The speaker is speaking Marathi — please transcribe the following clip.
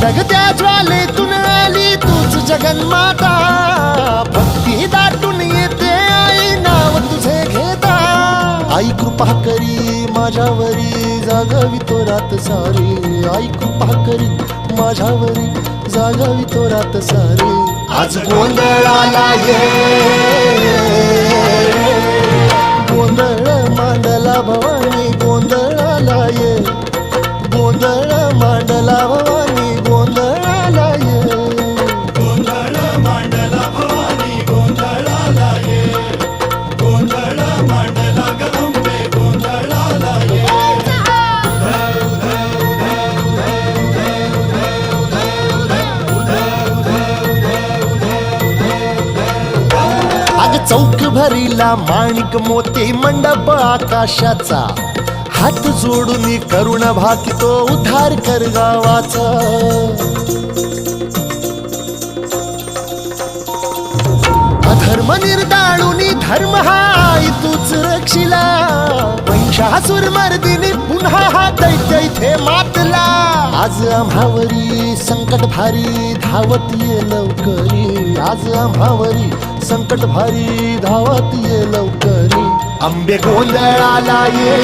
धगधगत्या ज्वालेतून आली तूच जगन्माता, भक्ती दाटून येते आई नाव तुझे घेता. आई कृपा करी माझ्यावरी जागावी तो रात सारी, आई कृपा करी माझ्यावरी जागावी तो रात सारी. आज गोंधळाला ये, गोंधळ मांडला भवानी गोंधळाला ये, गोंधळ मांडला भवानी गोंधळाला ये. गोंधळ मांडला भवानी गोंधळाला ये, गोंधळ मांडला गंबे गोंधळाला ये. अग चौक भरीला माणिक मोती मंडप आकाशाचा, हात जोडून करुण भाकितो उद्धार कर गावाचा. अधर्म निर्दाळून धर्म हा आई तूच रक्षिला, महिषासुर मर्दिनी पुन्हा हा दैत्य इथे मातला. आज आम्हावरी संकट भारी धावत ये लवकरी, आज आम्हावरी संकट भारी धावत ये लवकरी. आंबे गोंधळाला ये.